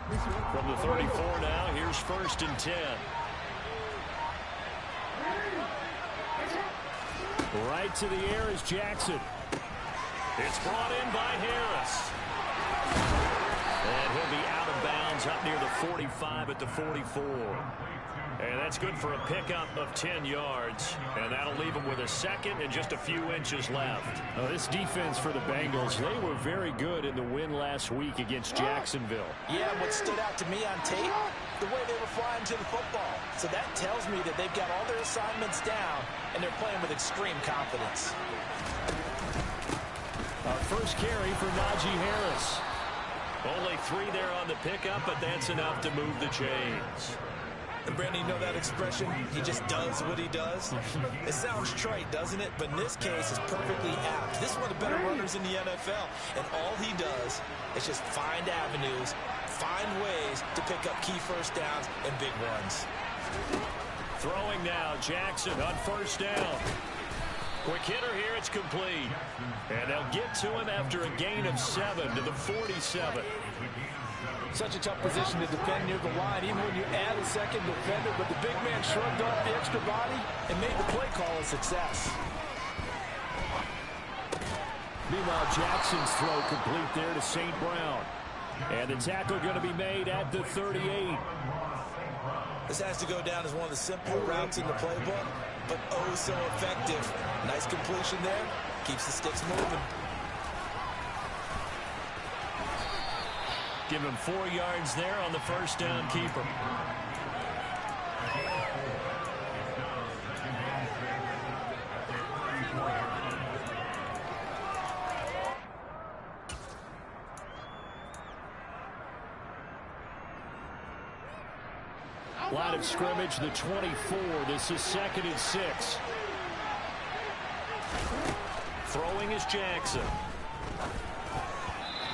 From the 34 now, here's 1st and 10. Right to the air is Jackson. It's brought in by Harris. And he'll be out of bounds up near the 45 at the 44. And that's good for a pickup of 10 yards. And that'll leave him with a second and just a few inches left. This defense for the Bengals, they were very good in the win last week against Jacksonville. Yeah, what stood out to me on tape, the way they were flying to the football. So that tells me that they've got all their assignments down, and they're playing with extreme confidence. Our first carry for Najee Harris. Only 3 there on the pickup, but that's enough to move the chains. And Brandon, you know that expression? He just does what he does. It sounds trite, doesn't it? But in this case, it's perfectly apt. This is one of the better runners in the NFL. And all he does is just find avenues, find ways to pick up key first downs and big runs. Throwing now, Jackson on 1st down. Quick hitter here, it's complete. And they'll get to him after a gain of 7 to the 47. Such a tough position to defend near the line, even when you add a second defender. But the big man shrugged off the extra body and made the play call a success. Meanwhile, Jackson's throw complete there to St. Brown. And the tackle going to be made at the 38. This has to go down as one of the simpler routes in the playbook, but oh so effective. Nice completion there. Keeps the sticks moving. Give him 4 yards there on the 1st down keeper. Line of scrimmage, the 24. This is 2nd and 6. Throwing is Jackson.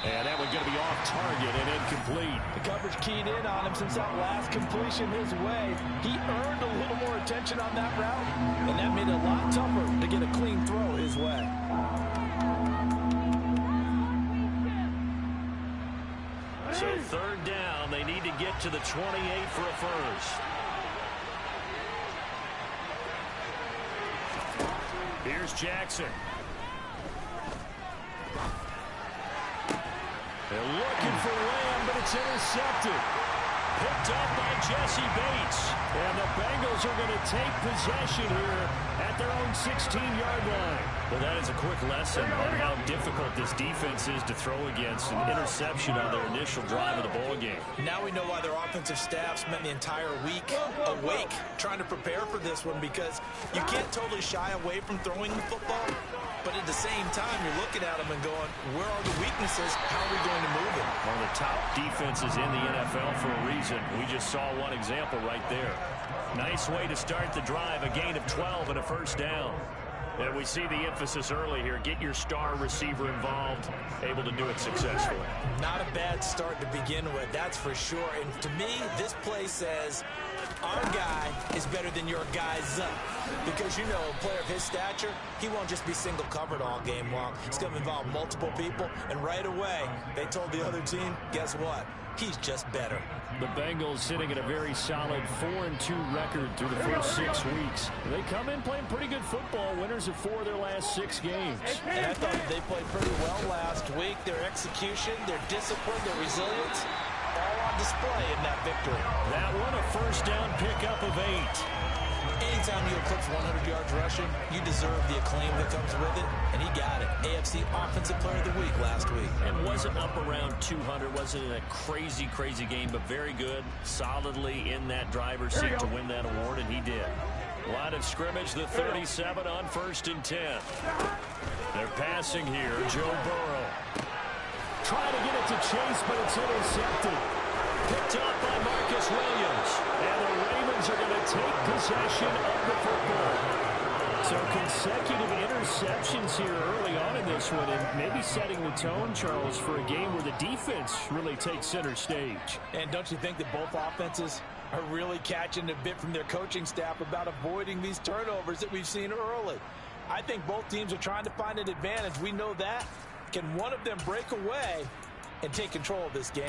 And that one's going to be off target and incomplete. The coverage keyed in on him since that last completion his way. He earned a little more attention on that route, and that made it a lot tougher to get a clean throw his way. So 3rd down, they need to get to the 28 for a first. Here's Jackson. They're looking for Lamb, but it's intercepted. Picked up by Jesse Bates. And the Bengals are going to take possession here at their own 16-yard line. Well, that is a quick lesson on how difficult this defense is to throw against an interception on their initial drive of the ball game. Now we know why their offensive staff spent the entire week awake trying to prepare for this one, because you can't totally shy away from throwing the football, but at the same time, you're looking at them and going, where are the weaknesses? How are we going to move it? One of the top defenses in the NFL for a reason. We just saw one example right there. Nice way to start the drive, a gain of 12 and a 1st down. And we see the emphasis early here. Get your star receiver involved, able to do it successfully. Not a bad start to begin with, that's for sure. And to me, this play says, our guy is better than your guy's up. Because, you know, a player of his stature, he won't just be single covered all game long. It's going to involve multiple people. And right away, they told the other team, guess what? He's just better. The Bengals sitting at a very solid 4-2 record through the first 6 weeks. They come in playing pretty good football, winners of 4 of their last 6 games. And I thought they played pretty well last week. Their execution, their discipline, their resilience, all on display in that victory. That one, a 1st down pickup of 8. Anytime you eclipse 100 yards rushing, you deserve the acclaim that comes with it, and he got it. AFC Offensive Player of the Week last week. And wasn't up around 200, wasn't a crazy, crazy game, but very good, solidly in that driver's seat to win that award, and he did. Line of scrimmage, the 37 on 1st and 10. They're passing here, Joe Burrow. Trying to get it to Chase, but it's intercepted. Picked up by Marcus Williams. And the Ravens are going to take possession of the football. So consecutive interceptions here early on in this one, and maybe setting the tone, Charles, for a game where the defense really takes center stage. And don't you think that both offenses are really catching a bit from their coaching staff about avoiding these turnovers that we've seen early? I think both teams are trying to find an advantage. We know that. Can one of them break away and take control of this game?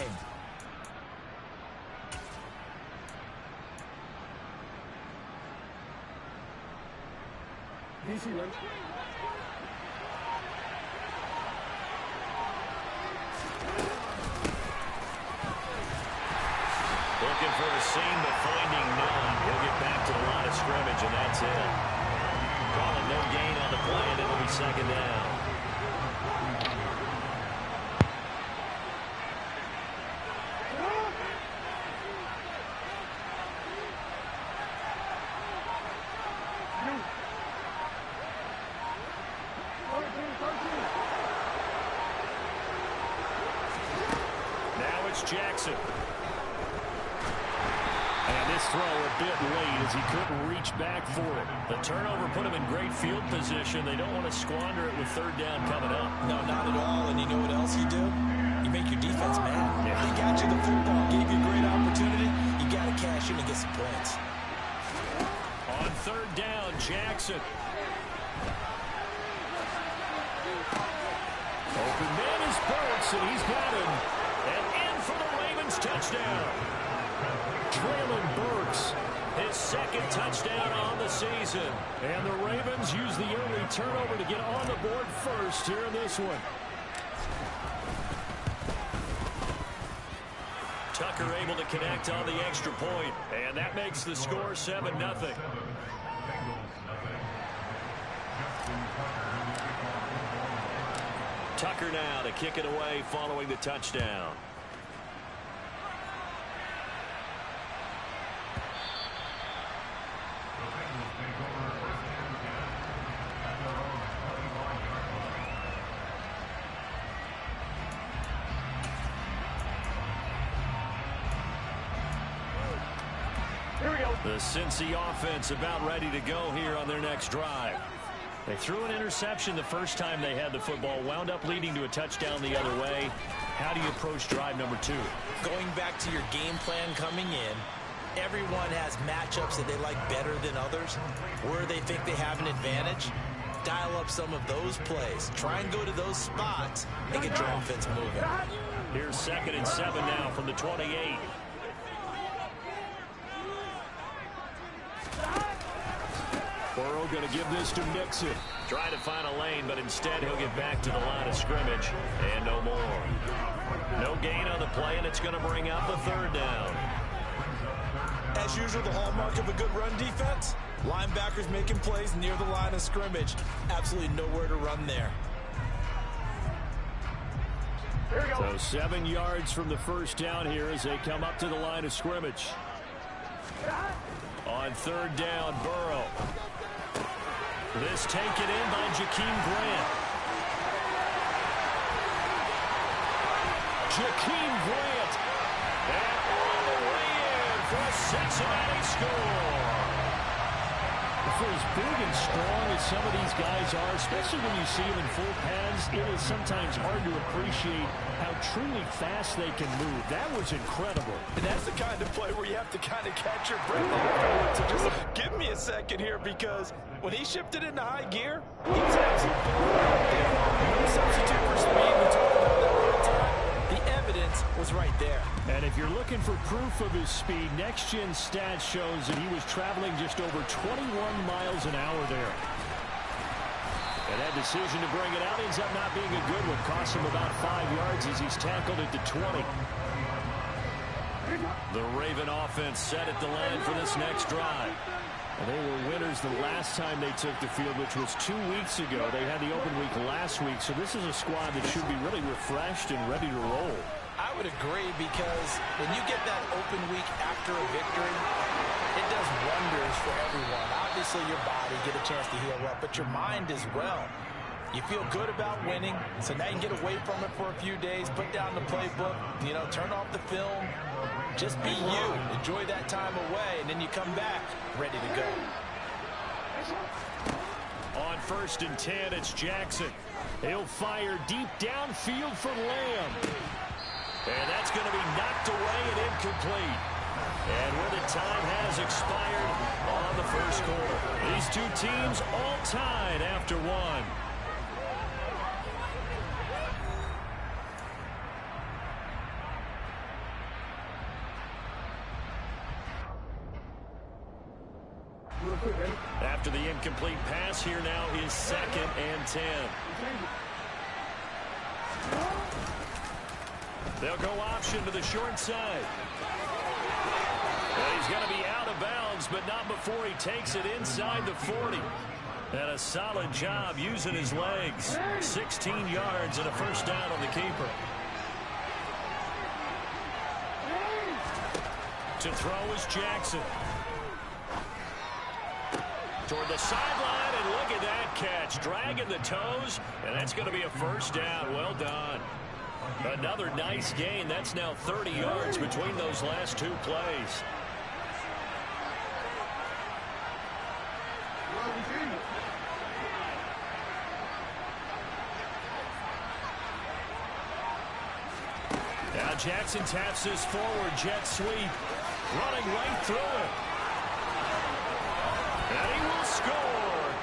Looking for a seam, but finding none. He'll get back to the line of scrimmage, and that's it. Calling no gain on the play, and it'll be second down. Now it's Jackson. And this throw a bit late as he couldn't reach back for it. The turnover put him in great field position. They don't want to squander it with third down coming up. No, not at all. And you know what else you do? You make your defense mad. Yeah. They got you the football, gave you a great opportunity. You got to cash in and get some points. On third down, Jackson. Open man is Burks, and he's got him. And in for the Ravens touchdown. Traylon Burks, his second touchdown on the season. And the Ravens use the early turnover to get on the board first here in this one. Tucker able to connect on the extra point, and that makes the score 7-0. Tucker now to kick it away following the touchdown. The Cincy offense about ready to go here on their next drive. They threw an interception the first time they had the football, wound up leading to a touchdown the other way. How do you approach drive number 2? Going back to your game plan coming in, everyone has matchups that they like better than others. Where they think they have an advantage, dial up some of those plays. Try and go to those spots and get your offense moving. Here's 2nd and 7 now from the 28. Burrow going to give this to Mixon. Trying to find a lane, but instead he'll get back to the line of scrimmage. And no more. No gain on the play, and it's going to bring up the third down. As usual, the hallmark of a good run defense, linebackers making plays near the line of scrimmage. Absolutely nowhere to run there. So 7 yards from the first down here as they come up to the line of scrimmage. On third down, Burrow. This taken in by Jakeem Grant. Jakeem Grant. And all the way in for a Cincinnati score. For as big and strong as some of these guys are, especially when you see them in full pads, it is sometimes hard to appreciate how truly fast they can move. That was incredible. And that's the kind of play where you have to kind of catch your breath afterwards. So just give me a second here, because when he shifted into high gear, he was absolutely out there. No substitute for speed. We talked about that all the time. The evidence was right there. And if you're looking for proof of his speed, Next Gen Stats shows that he was traveling just over 21 miles an hour there. And that decision to bring it out ends up not being a good one. Costs him about 5 yards as he's tackled at the 20. The Raven offense set at the line for this next drive. And they were winners the last time they took the field, which was 2 weeks ago. They had the open week last week, so this is a squad that should be really refreshed and ready to roll. I would agree, because when you get that open week after a victory, it does wonders for everyone. Obviously, your body, get a chance to heal up, but your mind as well. You feel good about winning, so now you can get away from it for a few days, put down the playbook, turn off the film, just be you. Enjoy that time away, and then you come back ready to go. On 1st and 10, it's Jackson. He'll fire deep downfield for Lamb. And that's going to be knocked away and incomplete. And where the time has expired on the first quarter. These two teams all tied after one. After the incomplete pass, here now is 2nd and 10. They'll go option to the short side. And he's going to be out of bounds, but not before he takes it inside the 40. And a solid job using his legs. 16 yards and a first down on the keeper. To throw is Jackson. Toward the sideline, and look at that catch. Dragging the toes, and that's going to be a first down. Well done. Another nice gain. That's now 30 yards between those last 2 plays. Now Jackson taps his forward jet sweep. Running right through it. And he will score.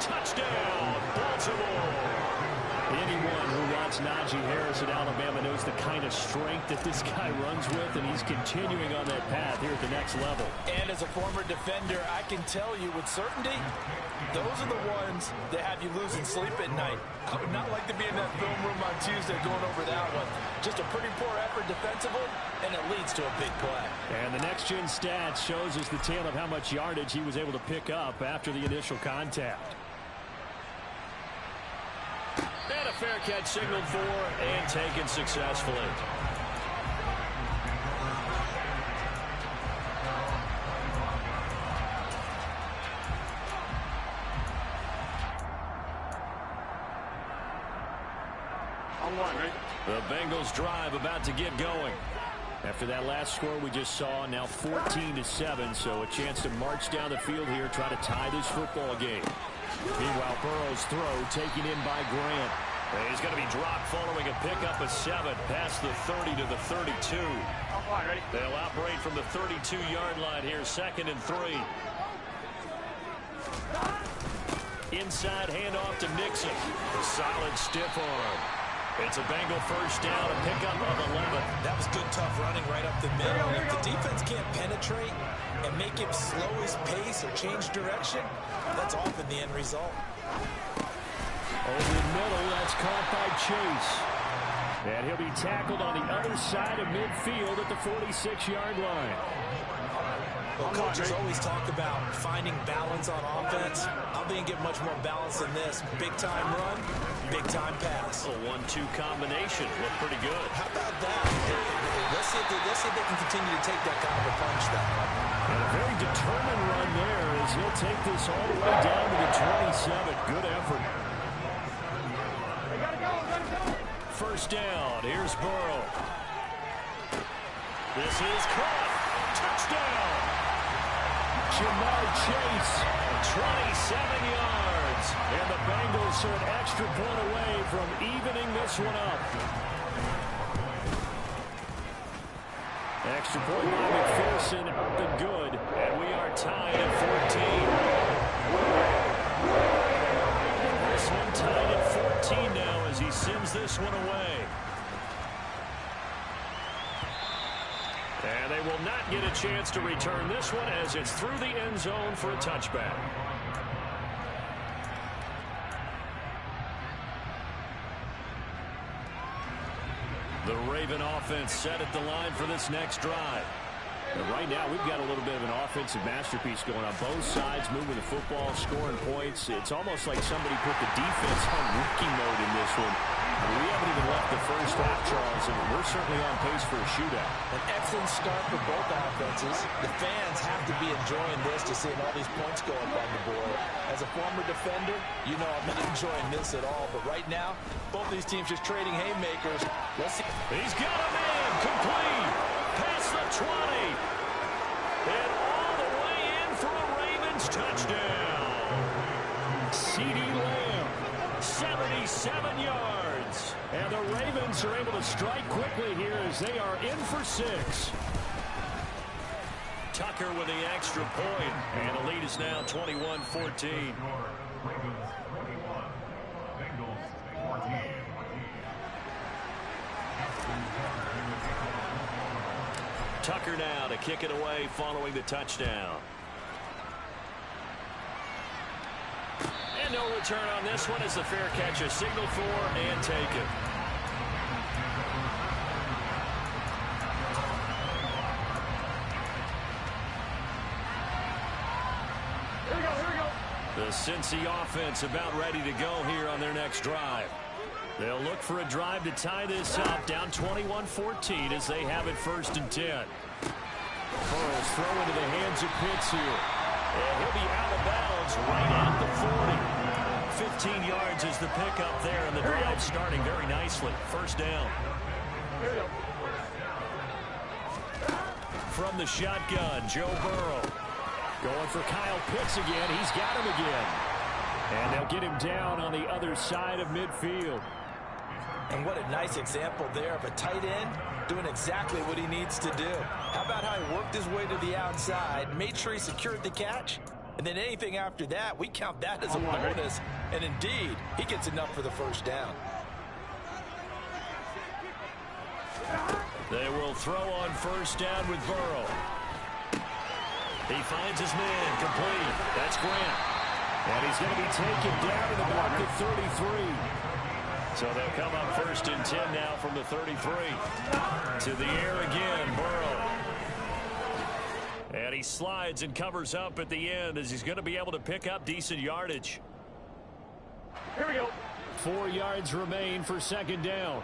Touchdown, Baltimore. Anyone who watched Najee Harris at Alabama knows the kind of strength that this guy runs with, and he's continuing on that path here at the next level. And as a former defender, I can tell you with certainty, those are the ones that have you losing sleep at night. I would not like to be in that film room on Tuesday going over that one. Just a pretty poor effort defensively, and it leads to a big play. And the next-gen stats shows us the tale of how much yardage he was able to pick up after the initial contact. And a fair catch signaled for and taken successfully. The Bengals drive about to get going. After that last score we just saw, now 14-7, so a chance to march down the field here, try to tie this football game. Meanwhile, Burrow's throw taken in by Grant. And he's going to be dropped following a pickup of 7 past the 30 to the 32. They'll operate from the 32-yard line here, 2nd and 3. Inside handoff to Nixon. A solid stiff arm. It's a Bengal first down, a pickup of 11. That was good, tough running right up the middle. If the defense can't penetrate and make him slow his pace or change direction, that's often the end result. Over the middle, that's caught by Chase. And he'll be tackled on the other side of midfield at the 46-yard line. Well, coaches always talk about finding balance on offense. I'm going to get much more balance than this. Big-time run, big-time pass. A 1-2 combination. Looked pretty good. How about that? Let's see if they can continue to take that kind of a punch, though. And a very determined run there as he'll take this all the way down to the 27. Good effort. First down. Here's Burrow. This is caught. Touchdown. Jamar Chase, 27 yards. And the Bengals are an extra point away from evening this one up. Extra point by McPherson, up and good. And we are tied at 14. This one tied at 14 now as he sends this one away. And they will not get a chance to return this one as it's through the end zone for a touchback. The Raven offense set at the line for this next drive. And right now, we've got a little bit of an offensive masterpiece going on. Both sides moving the football, scoring points. It's almost like somebody put the defense on rookie mode in this one. We haven't even left the first half, Charles, and we're certainly on pace for a shootout. An excellent start for both offenses. The fans have to be enjoying this to seeing all these points go up on the board. As a former defender, you know I'm not enjoying this at all. But right now, both these teams just trading haymakers. Let's see. He's got a man complete. Past the 20. And all the way in for a Ravens touchdown. CeeDee Lamb, 77 yards. And the Ravens are able to strike quickly here as they are in for 6. Tucker with the extra point. And the lead is now 21-14. Tucker now to kick it away following the touchdown. return on this one as the fair catch is signaled for and taken. The Cincy offense about ready to go here on their next drive. They'll look for a drive to tie this up, down 21-14 as they have it 1st and 10. Burrow's throw into the hands of Pitts here. And he'll be out of bounds right at the 40. 15 yards is the pickup there, and the drive starting very nicely. 1st down. From the shotgun, Joe Burrow. Going for Kyle Pitts again. He's got him again. And they'll get him down on the other side of midfield. And what a nice example there of a tight end doing exactly what he needs to do. How about how he worked his way to the outside, made sure he secured the catch, and then anything after that, we count that as a bonus. And indeed, he gets enough for the 1st down. They will throw on 1st down with Burrow. He finds his man complete. That's Grant. And he's going to be taken down to the back of 33. So they'll come up 1st and 10 now from the 33. To the air again, Burrow. And he slides and covers up at the end as he's going to be able to pick up decent yardage. Here we go. 4 yards remain for 2nd down.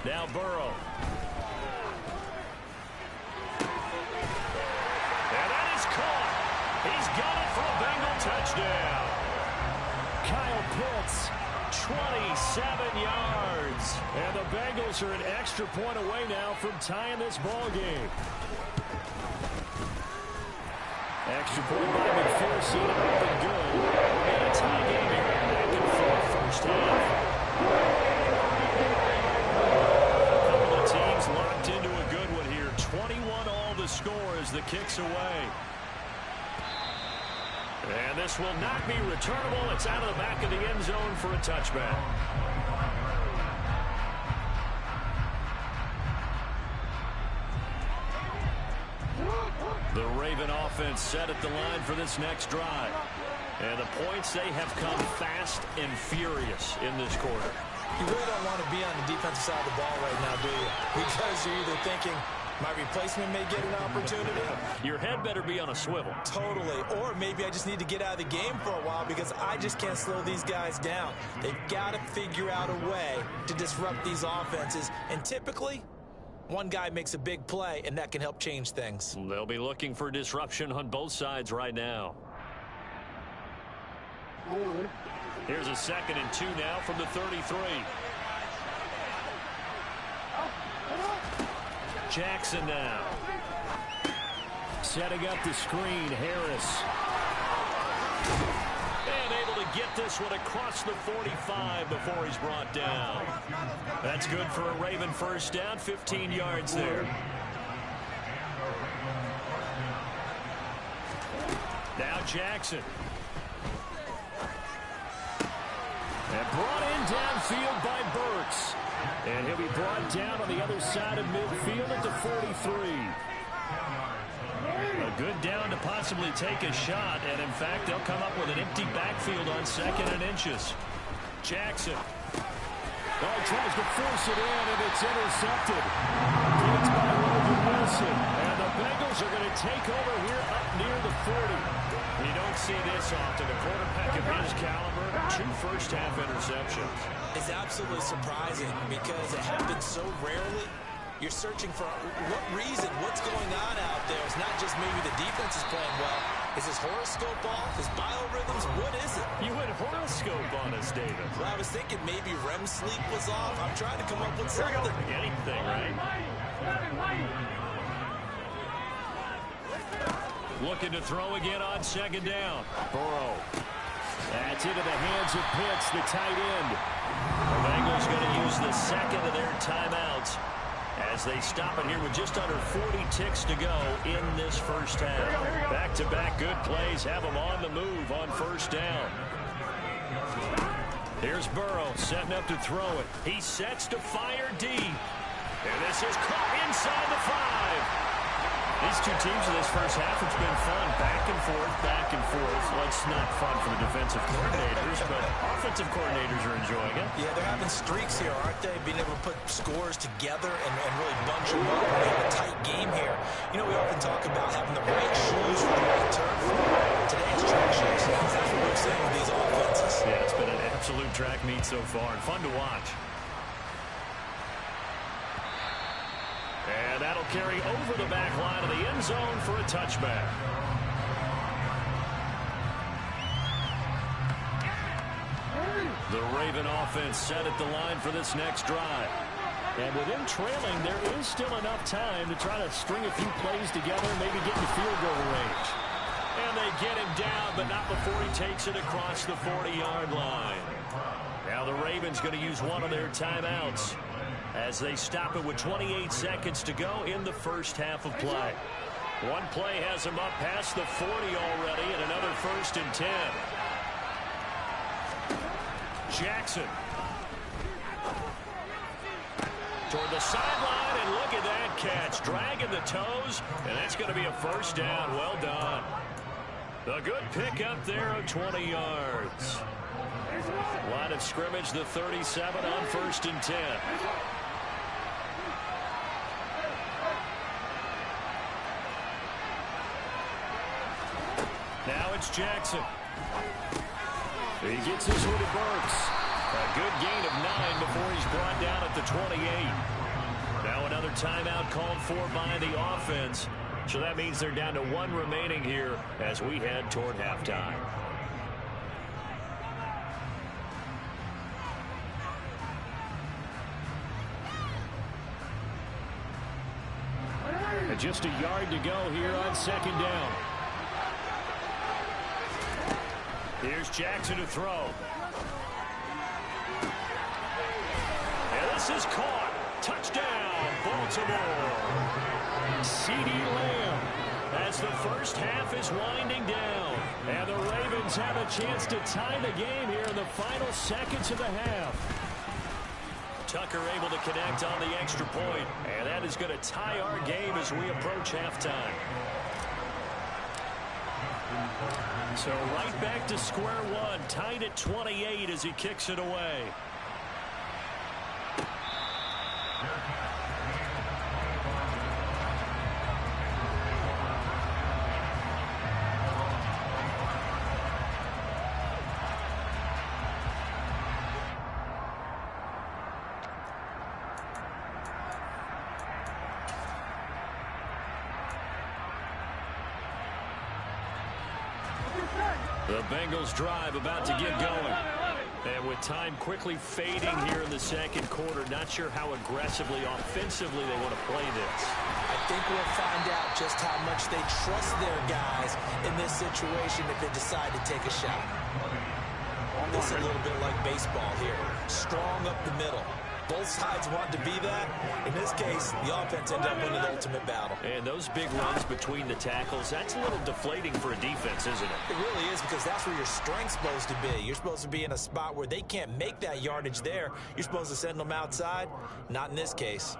Now Burrow. And that is caught. He's got it for a Bengal touchdown. Kyle Pitts, 27 yards. And the Bengals are an extra point away now from tying this ball game. Extra point by McPherson. Been good. And a tie game here. Back and forth 1st half. A couple of teams locked into a good one here. 21 all the score as the kick's away. And this will not be returnable. It's out of the back of the end zone for a touchback. The Raven offense set at the line for this next drive. And the points, they have come fast and furious in this quarter. You really don't want to be on the defensive side of the ball right now, do you? Because you're either thinking, my replacement may get an opportunity. Your head better be on a swivel. Totally. Or maybe I just need to get out of the game for a while because I just can't slow these guys down. They've got to figure out a way to disrupt these offenses. And typically, one guy makes a big play, and that can help change things. They'll be looking for disruption on both sides right now. Here's a 2nd and 2 now from the 33. Jackson now. Setting up the screen, Harris. And able to get this one across the 45 before he's brought down. That's good for a Raven 1st down, 15 yards there. Now Jackson. And brought in downfield by Burks. And he'll be brought down on the other side of midfield at the 43. A good down to possibly take a shot. And, in fact, they'll come up with an empty backfield on 2nd and inches. Jackson. Oh, he tries to force it in, and it's intercepted. It's by Logan Wilson. And the Bengals are going to take over here up near the 40. You don't see this often. A quarterback of his caliber, 2 first-half interceptions. It's absolutely surprising because it happens so rarely. You're searching for what reason, what's going on out there. It's not just maybe the defense is playing well. Is his horoscope off? His biorhythms? What is it? You went horoscope on us, David. Well, I was thinking maybe REM sleep was off. I'm trying to come up with something. Anything, right? Looking to throw again on 2nd down. Burrow. That's into the hands of Pitts, the tight end. The Bengals going to use the 2nd of their timeouts as they stop it here with just under 40 ticks to go in this 1st half. Back-to-back good plays have them on the move on 1st down. Here's Burrow setting up to throw it. He sets to fire deep. And this is caught inside the 5. These two teams in this first half, it's been fun. Back and forth, back and forth. Well, it's not fun for the defensive coordinators, but offensive coordinators are enjoying it. Yeah, they're having streaks here, aren't they? Being able to put scores together and really bunch them up and have a tight game here. You know, we often talk about having the right shoes for the right turf. Today's track shoes, that's what we're seeing with these offenses. Yeah, it's been an absolute track meet so far and fun to watch. And that'll carry over the back line of the end zone for a touchback. The Raven offense set at the line for this next drive. And with him trailing, there is still enough time to try to string a few plays together, maybe get in field goal range. And they get him down, but not before he takes it across the 40-yard line. Now the Ravens going to use one of their timeouts as they stop it with 28 seconds to go in the first half of play. One play has him up past the 40 already, and another 1st and 10. Jackson. Toward the sideline, and look at that catch. Dragging the toes, and that's going to be a 1st down. Well done. A good pickup there of 20 yards. Line of scrimmage, the 37 on 1st and 10. Now it's Jackson. He gets his one to Burks. A good gain of 9 before he's brought down at the 28. Now another timeout called for by the offense. So that means they're down to 1 remaining here as we head toward halftime. And just a yard to go here on 2nd down. Here's Jackson to throw. And this is caught. Touchdown, Baltimore. CeeDee Lamb as the first half is winding down. And the Ravens have a chance to tie the game here in the final seconds of the half. Tucker able to connect on the extra point. And that is going to tie our game as we approach halftime. So right back to square one, tied at 28 as he kicks it away. The Bengals drive about to get going. And with time quickly fading here in the 2nd quarter, not sure how aggressively, offensively they want to play this. I think we'll find out just how much they trust their guys in this situation if they decide to take a shot. This is a little bit like baseball here. Strong up the middle. Both sides want to be that. In this case, the offense ended up winning the ultimate battle. And those big runs between the tackles, that's a little deflating for a defense, isn't it? It really is, because that's where your strength's supposed to be. You're supposed to be in a spot where they can't make that yardage there. You're supposed to send them outside. Not in this case.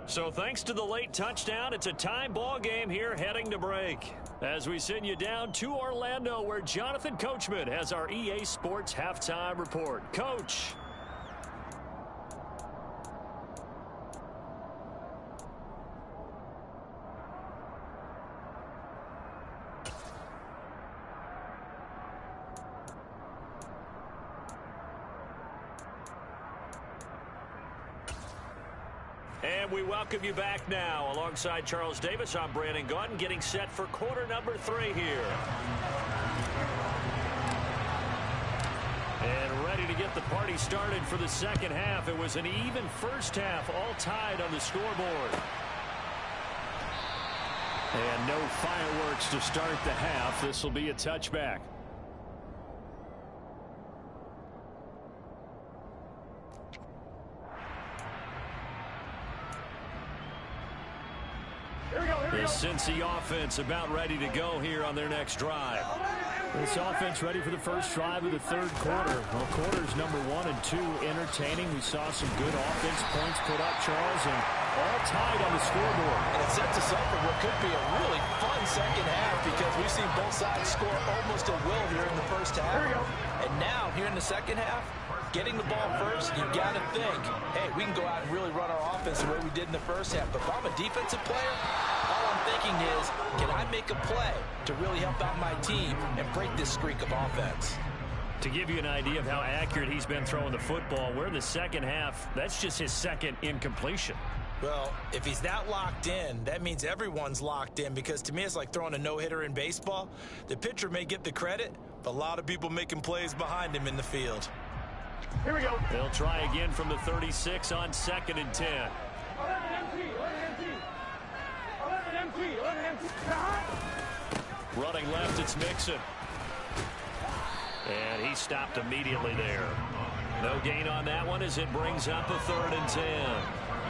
So thanks to the late touchdown, it's a time ball game here heading to break. As we send you down to Orlando, where Jonathan Coachman has our EA Sports halftime report. Coach. And we welcome you back now. Alongside Charles Davis, I'm Brandon Gaudin, getting set for quarter number 3 here. And ready to get the party started for the 2nd half. It was an even first half, all tied on the scoreboard. And no fireworks to start the half. This will be a touchback. The Cincy offense about ready to go here on their next drive. This offense ready for the first drive of the third quarter. Well, quarters number 1 and 2 entertaining. We saw some good offense points put up, Charles, and all tied on the scoreboard. And it sets us up for what could be a really fun second half because we've seen both sides score almost at will here in the first half. And now, here in the second half, getting the ball first, you got to think, hey, we can go out and really run our offense the way we did in the first half. But if I'm a defensive player, all I'm thinking is, can I make a play to really help out my team and break this streak of offense? To give you an idea of how accurate he's been throwing the football, we're in the second half. That's just his second incompletion. Well, if he's that locked in, that means everyone's locked in because to me it's like throwing a no-hitter in baseball. The pitcher may get the credit, but a lot of people making plays behind him in the field. Here we go. They'll try again from the 36 on 2nd and 10. Running left, it's Mixon. And he stopped immediately there. No gain on that one as it brings up a 3rd and 10.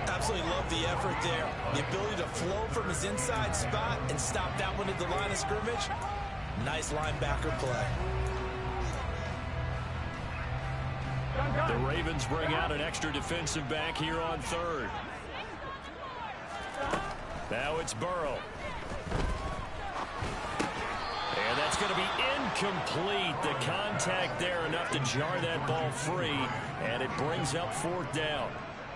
Absolutely love the effort there. The ability to flow from his inside spot and stop that one at the line of scrimmage. Nice linebacker play. The Ravens bring out an extra defensive back here on 3rd. Now it's Burrow. And that's going to be incomplete. The contact there enough to jar that ball free. And it brings up 4th down.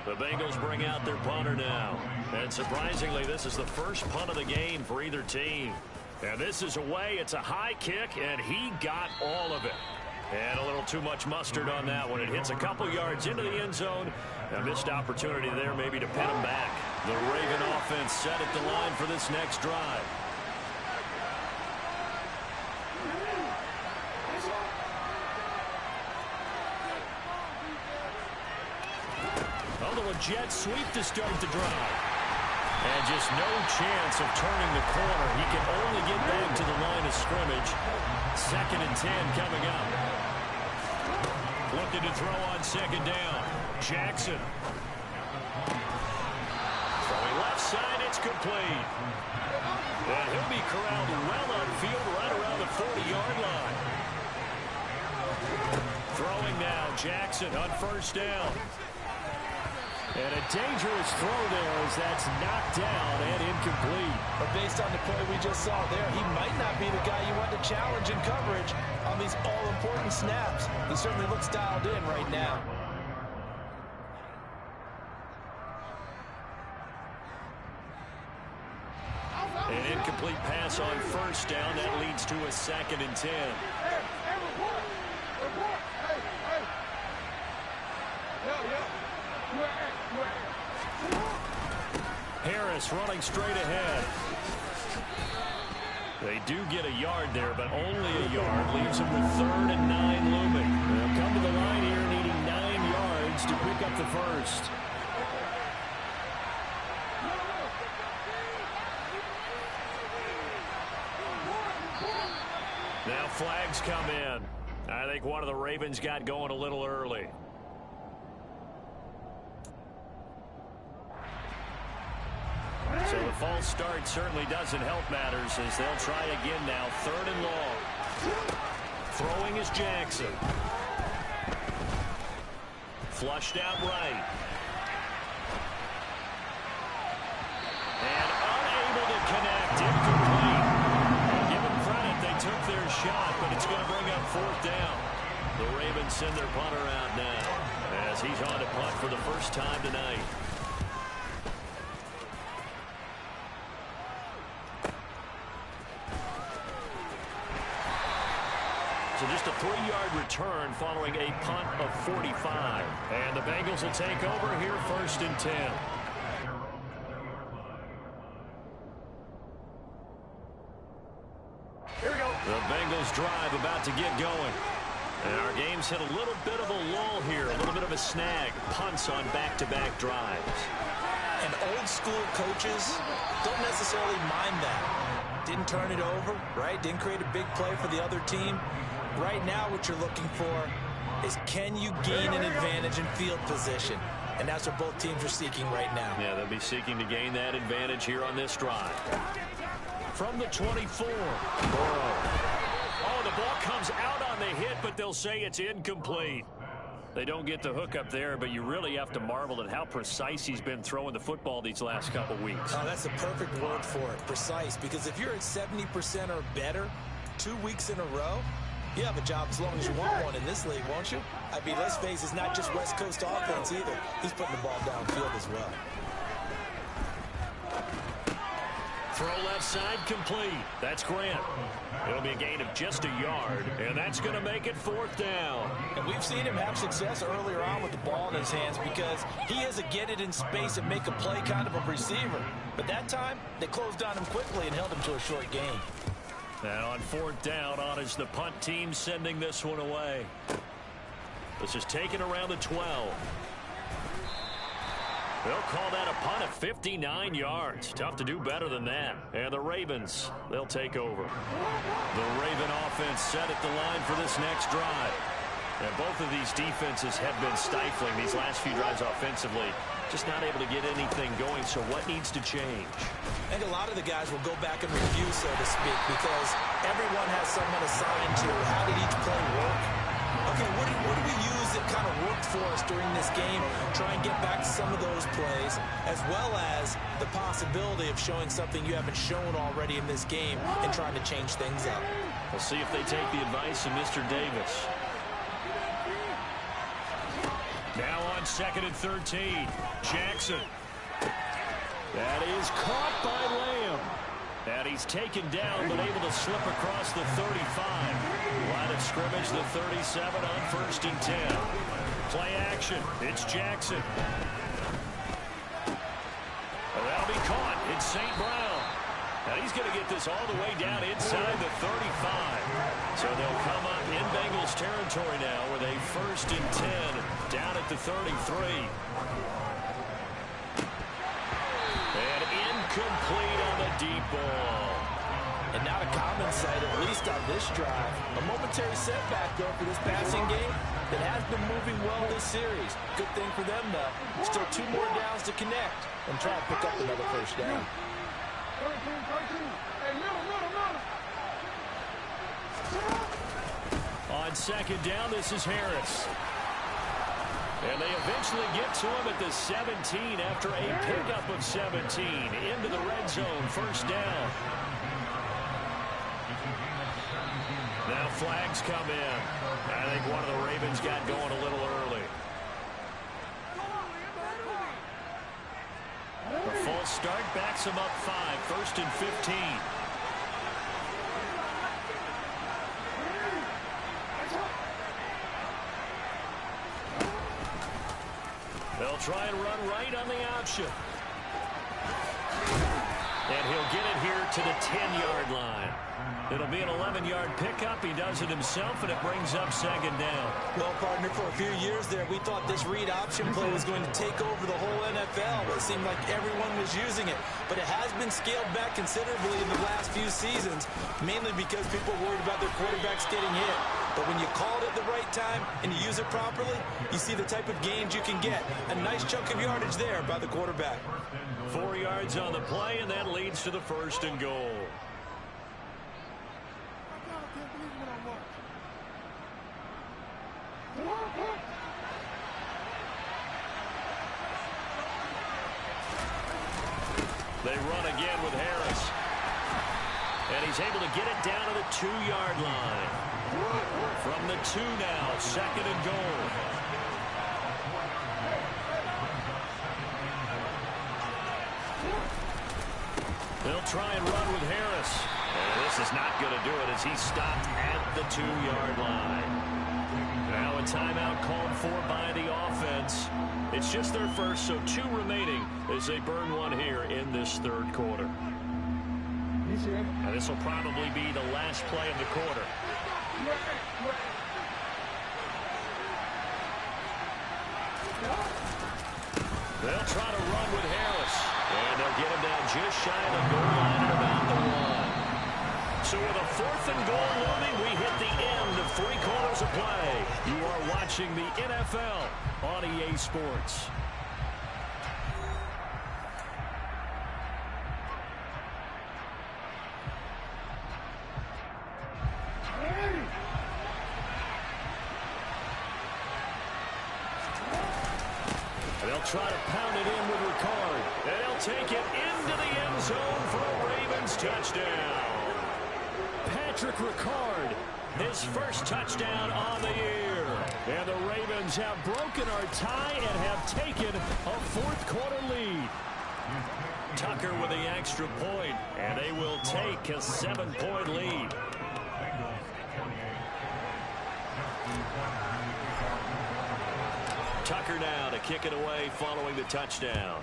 The Bengals bring out their punter now. And surprisingly, this is the first punt of the game for either team. And this is away. It's a high kick, and he got all of it. And a little too much mustard on that one. It hits a couple yards into the end zone. A missed opportunity there maybe to pin him back. The Raven offense set at the line for this next drive. Although a jet sweep to start the drive. And just no chance of turning the corner. He can only get back to the line of scrimmage. 2nd and 10 coming up. Looking to throw on 2nd down. Jackson. Throwing left side, it's complete. And he'll be corralled well upfield right around the 40-yard line. Throwing now, Jackson on 1st down. And a dangerous throw there as that's knocked down and incomplete. But based on the play we just saw there, he might not be the guy you want to challenge in coverage on these all-important snaps. He certainly looks dialed in right now. An incomplete pass on 1st down. That leads to a 2nd and 10. Harris running straight ahead. They do get a yard there, but only a yard. Leaves them with 3rd and 9 looming. They'll come to the line here needing 9 yards to pick up the first. Now flags come in. I think one of the Ravens got going a little early. So the false start certainly doesn't help matters as they'll try again now. 3rd and long. Throwing is Jackson. Flushed out right. And unable to connect. Incomplete. Give them credit. They took their shot, but it's going to bring up 4th down. The Ravens send their punter out now as he's on to punt for the first time tonight. So just a 3-yard return following a punt of 45. And the Bengals will take over here 1st and 10. Here we go. The Bengals drive about to get going. And our game's hit a little bit of a lull here, a little bit of a snag. Punts on back-to-back drives. And old school coaches don't necessarily mind that. Didn't turn it over, right? Didn't create a big play for the other team. Right now what you're looking for is can you gain an advantage in field position? And that's what both teams are seeking right now. Yeah, they'll be seeking to gain that advantage here on this drive. From the 24, Burrow. Oh, the the ball comes out on the hit, but they'll say it's incomplete. They don't get the hook up there, but you really have to marvel at how precise he's been throwing the football these last couple weeks. Oh, that's the perfect word for it, precise, because if you're at 70% or better 2 weeks in a row, you have a job as long as you want one in this league, won't you? I mean, let's face it, it's not just West Coast offense either. He's putting the ball downfield as well. Throw left side complete. That's Grant. It'll be a gain of just a yard, and that's going to make it 4th down. And we've seen him have success earlier on with the ball in his hands because he is a get it in space and make a play kind of a receiver. But that time, they closed on him quickly and held him to a short gain. Now on 4th down, on is the punt team sending this one away. This is taken around the 12. They'll call that a punt of 59 yards. Tough to do better than that. And the Ravens, they'll take over. The Raven offense set at the line for this next drive. And both of these defenses have been stifling these last few drives offensively. Just not able to get anything going, so what needs to change? I think a lot of the guys will go back and review, so to speak, because everyone has someone assigned to how did each play work. Okay, what do we use that kind of worked for us during this game? Try and get back to some of those plays, as well as the possibility of showing something you haven't shown already in this game and trying to change things up. We'll see if they take the advice of Mr. Davis. Now on 2nd and 13, Jackson. That is caught by Lamb. And he's taken down, but able to slip across the 35. Line of scrimmage, the 37 on 1st and 10. Play action. It's Jackson. And that'll be caught. It's St. Brown. And he's going to get this all the way down inside the 35. So they'll come up in Bengals territory now with a 1st and 10 down at the 33. And incomplete on the deep ball. And not a common sight, at least on this drive. A momentary setback, though, for this passing game that has been moving well this series. Good thing for them, though. Still 2 more downs to connect and try to pick up another 1st down. On 2nd down, this is Harris. And they eventually get to him at the 17 after a pickup of 17 into the red zone. 1st down. Now flags come in. I think one of the Ravens got going a little early. The false start backs him up 5. 1st and 15. They'll try and run right on the option. And he'll get it here to the 10-yard line. It'll be an 11-yard pickup. He does it himself, and it brings up 2nd down. Well, partner, for a few years there, we thought this read option play was going to take over the whole NFL. It seemed like everyone was using it. But it has been scaled back considerably in the last few seasons, mainly because people are worried about their quarterbacks getting hit. But when you call it at the right time and you use it properly, you see the type of gains you can get. A nice chunk of yardage there by the quarterback. 4 yards on the play, and that leads to the 1st and goal. They run again with Harris. And he's able to get it down to the 2-yard line. From the 2 now, 2nd and goal. They'll try and run with Harris. And this is not going to do it as he's stopped at the 2-yard line. Now a timeout called for by the offense. It's just their first, so 2 remaining as they burn one here in this 3rd quarter. And this will probably be the last play of the quarter. They'll try to run with Harris. And they'll get him down just shy of the goal line at about the 1. So with a 4th and goal looming, we hit the end of 3 quarters of play. You are watching the NFL on EA Sports. They'll try to pound it in with Ricard. And he'll take it into the end zone for a Ravens touchdown. Patrick Ricard, his first touchdown on the year. And the Ravens have broken our tie and have taken a fourth-quarter lead. Tucker with the extra point, and they will take a 7-point lead. Tucker now to kick it away following the touchdown.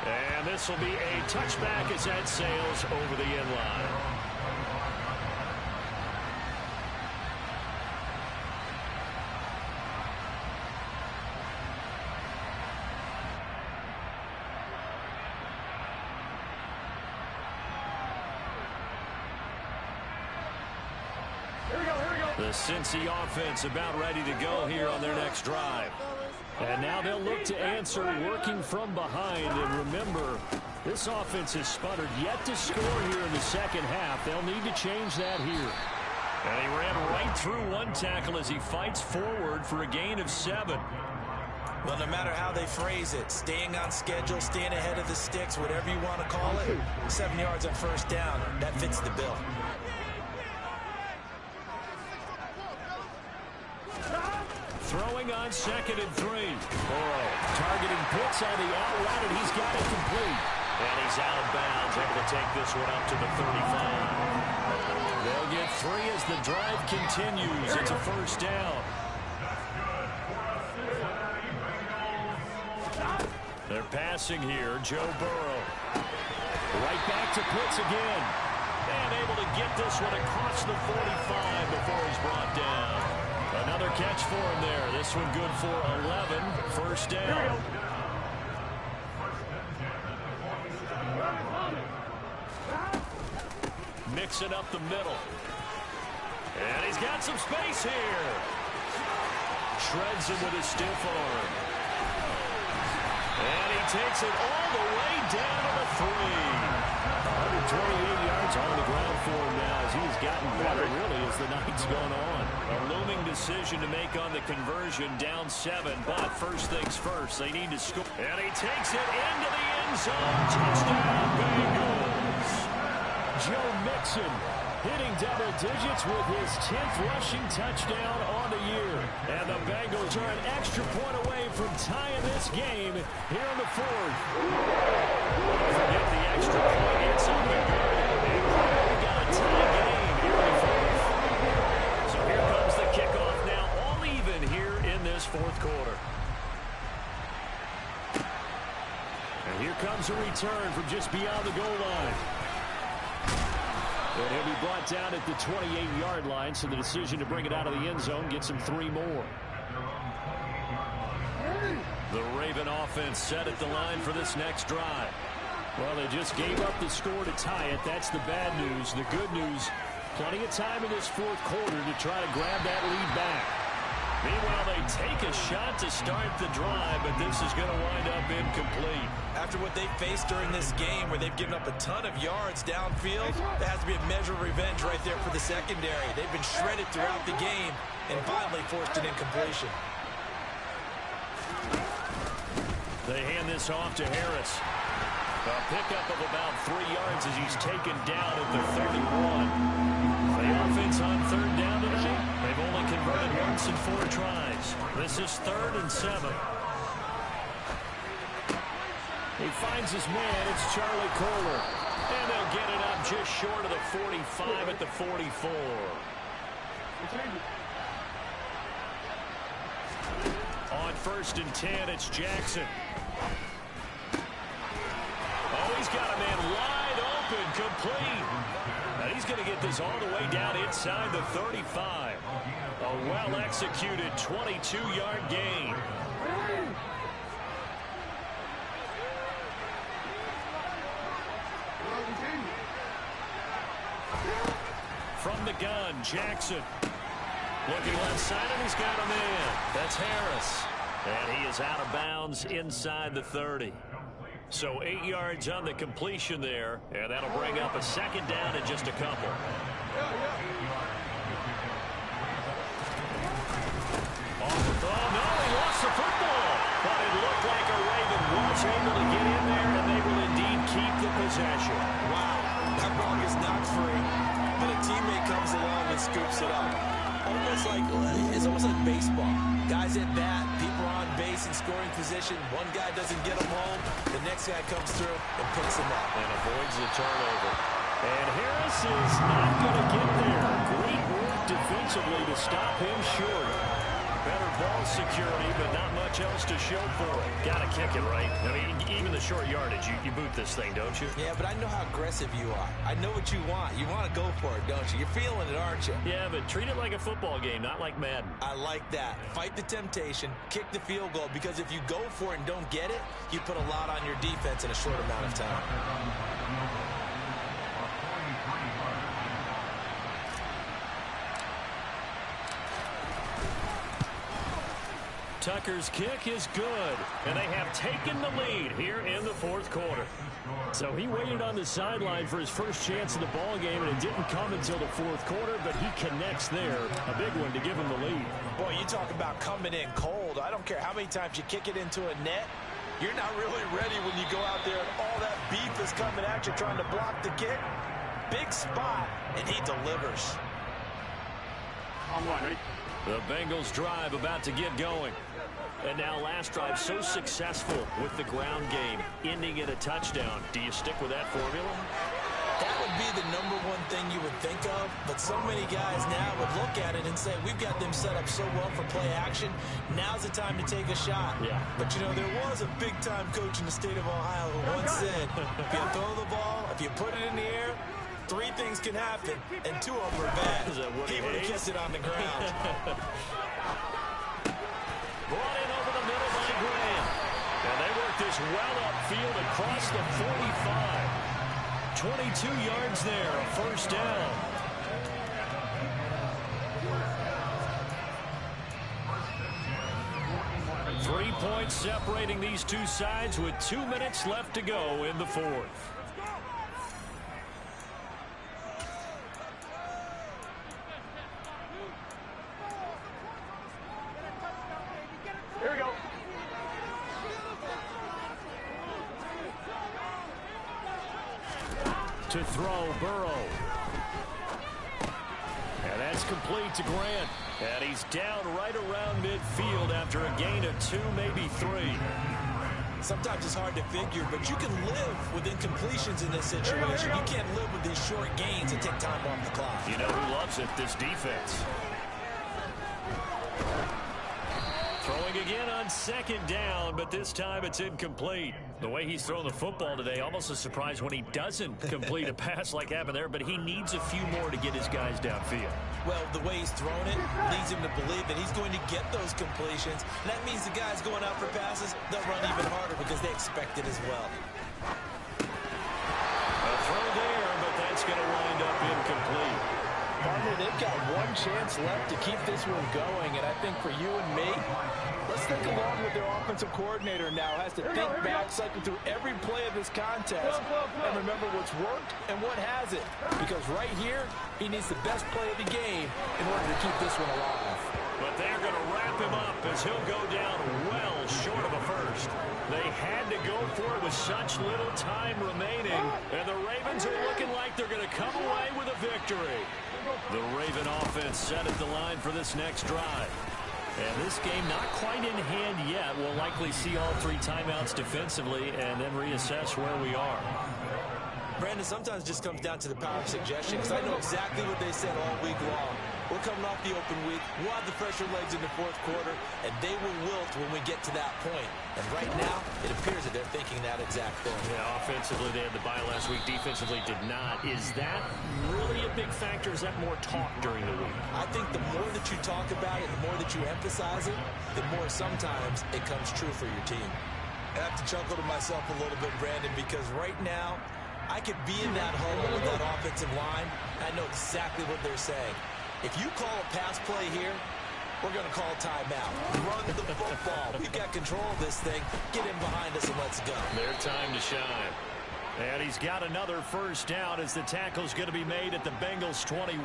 And this will be a touchback as that sails over the end line. The Cincy offense about ready to go here on their next drive. And now they'll look to answer working from behind. And remember, this offense has sputtered yet to score here in the second half. They'll need to change that here. And he ran right through one tackle as he fights forward for a gain of 7. Well, no matter how they phrase it, staying on schedule, staying ahead of the sticks, whatever you want to call it, 7 yards on first down, that fits the bill. Throwing on 2nd and 3. Burrow targeting Pitts on the out route, and he's got it complete. And he's out of bounds, able to take this one up to the 35. They'll get 3 as the drive continues. It's a first down. They're passing here. Joe Burrow. Right back to Pitts again. And able to get this one across the 45 before he's brought down. Another catch for him there. This one good for 11. First down. Mixing up the middle. And he's got some space here. Shreds him with his stiff arm. And he takes it all the way down to the 3. 128 yards on the ground for him now as he's gotten better, really, as the night's gone on. A looming decision to make on the conversion, down 7. But first things first, they need to score. And he takes it into the end zone. Touchdown, Bengals. Joe Mixon hitting double digits with his 10th rushing touchdown on the year. And the Bengals are an extra point away from tying this game here in the 4th. Forget the extra point. It's up and good. We've got a tie game here in the 4th. So here comes the kickoff now, all even here in this 4th quarter. And here comes a return from just beyond the goal line. And he'll be brought down at the 28-yard line, so the decision to bring it out of the end zone gets him 3 more. The Raven offense set at the line for this next drive. Well, they just gave up the score to tie it. That's the bad news. The good news, plenty of time in this 4th quarter to try to grab that lead back. Meanwhile, they take a shot to start the drive, but this is going to wind up incomplete. After what they faced during this game where they've given up a ton of yards downfield, there has to be a measure of revenge right there for the secondary. They've been shredded throughout the game and finally forced an incompletion. They hand this off to Harris. A pickup of about 3 yards as he's taken down at the 31. The offense on 3rd down tonight, they've only converted once in 4 tries. This is 3rd and 7. He finds his man. It's Charlie Kohler. And they'll get it up just short of the 45 at the 44. On 1st and 10, it's Jackson. Oh, he's got a man wide open, complete. And he's going to get this all the way down inside the 35. A well-executed 22-yard gain. From the gun, Jackson. Looking left side, and he's got a man. That's Harris. And he is out of bounds inside the 30. So 8 yards on the completion there, and that'll bring up a 2nd down in just a couple. it's almost like baseball. Guys at bat, people are on base in scoring position. One guy doesn't get them home. The next guy comes through and picks them up. And avoids the turnover. And Harris is not going to get there. Great work defensively to stop him short. Better ball security, but not much else to show for it. Got to kick it, right? I mean, even the short yardage, you boot this thing, don't you? Yeah, but I know how aggressive you are. I know what you want. You want to go for it, don't you? You're feeling it, aren't you? Yeah, but treat it like a football game, not like Madden. I like that. Fight the temptation, kick the field goal, because if you go for it and don't get it, you put a lot on your defense in a short amount of time. Tucker's kick is good, and they have taken the lead here in the fourth quarter. So he waited on the sideline for his first chance of the ball game, and it didn't come until the fourth quarter, but he connects there. A big one to give him the lead. Boy, you talk about coming in cold. I don't care how many times you kick it into a net. You're not really ready when you go out there and all that beef is coming at you trying to block the kick. Big spot, and he delivers. The Bengals drive about to get going. And now last drive so successful with the ground game, ending in a touchdown. Do you stick with that formula? That would be the #1 thing you would think of, but so many guys now would look at it and say, we've got them set up so well for play action, now's the time to take a shot. Yeah. But, you know, there was a big-time coach in the state of Ohio who once said, if you throw the ball, if you put it in the air, 3 things can happen, and 2 of them are bad. He would have kept it on the ground. Brought in over the middle by Graham. And they work this well upfield across the 45. 22 yards there, a first down. Three points separating these two sides with 2 minutes left to go in the fourth. Here we go. To throw, Burrow. And that's complete to Grant. And he's down right around midfield after a gain of 2, maybe 3. Sometimes it's hard to figure, but you can live with incompletions in this situation. You can't live with these short gains and take time off the clock. You know who loves it? This defense. Throwing again on second down, but this time it's incomplete. The way he's thrown the football today, almost a surprise when he doesn't complete a pass like happened there, but he needs a few more to get his guys downfield. Well, the way he's thrown it leads him to believe that he's going to get those completions. And that means the guys going out for passes, they'll run even harder because they expect it as well. A throw there, but that's going to wind up incomplete. Partner, they've got one chance left to keep this one going, and I think for you and me, let's think along with their offensive coordinator now. Has to think back, cycle through every play of this contest, and remember what's worked and what hasn't. Because right here, he needs the best play of the game in order to keep this one alive. But they're going to wrap him up as he'll go down well short of a first. They had to go for it with such little time remaining, and the Ravens are looking like they're going to come away with a victory. The Raven offense set at the line for this next drive. And this game not quite in hand yet. We'll likely see all 3 timeouts defensively and then reassess where we are. Brandon, sometimes it just comes down to the power of suggestion, because I know exactly what they said all week long. We're coming off the open week. We'll have the fresher legs in the fourth quarter, and they will wilt when we get to that point. And right now, it appears that they're thinking that exact thing. Yeah, offensively, they had the bye last week. Defensively, did not. Is that really a big factor? Is that more talk during the week? I think the more that you talk about it, the more that you emphasize it, the more sometimes it comes true for your team. I have to chuckle to myself a little bit, Brandon, because right now, I could be in that huddle with that offensive line. I know exactly what they're saying. If you call a pass play here, we're going to call timeout. Run the football. We've got control of this thing. Get in behind us and let's go. Their time to shine. And he's got another first down as the tackle's going to be made at the Bengals 21.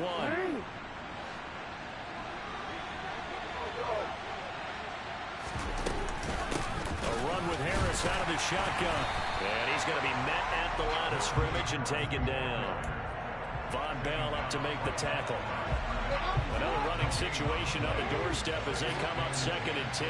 A run with Harris out of the shotgun. And he's going to be met at the line of scrimmage and taken down. Von Bell up to make the tackle. Another running situation on the doorstep as they come up 2nd and 10.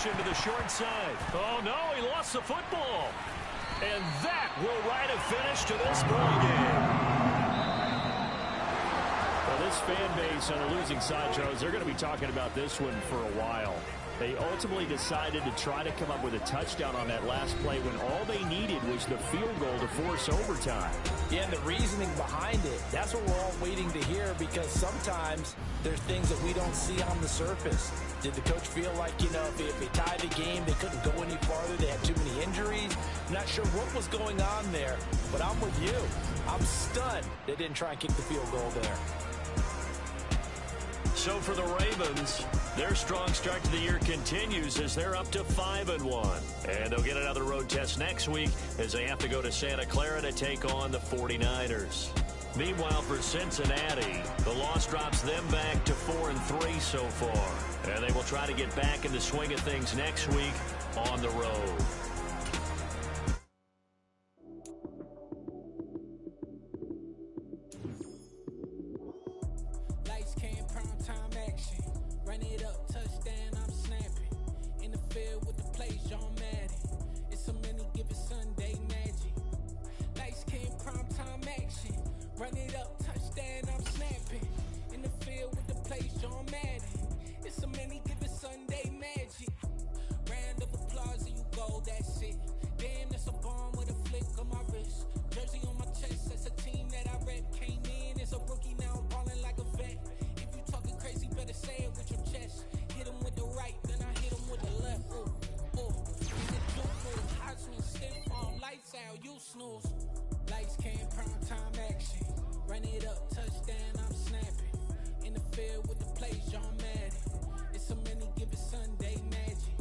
To the short side. Oh, no, he lost the football. And that will write a finish to this ball game. Well, this fan base on the losing side, Charles, they're going to be talking about this one for a while. They ultimately decided to try to come up with a touchdown on that last play when all they needed was the field goal to force overtime. Yeah, and the reasoning behind it, that's what we're all waiting to hear, because sometimes there's things that we don't see on the surface. Did the coach feel like, if they tied the game, they couldn't go any farther, they had too many injuries? I'm not sure what was going on there, but I'm with you. I'm stunned they didn't try and kick the field goal there. So for the Ravens, their strong start to the year continues as they're up to 5-1. And they'll get another road test next week as they have to go to Santa Clara to take on the 49ers. Meanwhile, for Cincinnati, the loss drops them back to 4-3 so far. And they will try to get back in the swing of things next week on the road. Run it up, touchdown, I'm snapping. In the field with the plays, John Madden. It's so many, give it Sunday magic. Round of applause and you go, that's it. Damn, that's a bomb with a flick on my wrist. Jersey on my chest, that's a team that I rep. Came in as a rookie, now I'm balling like a vet. If you talking crazy, better say it with your chest. Hit him with the right, then I hit him with the left. Ooh, ooh. He's a juke move, Heisman, stiff on, lights out, you snooze. Lights came, prime time action. Run it up, touchdown, I'm snapping. In the field with the plays, John Madden. It's so many, give it Sunday magic.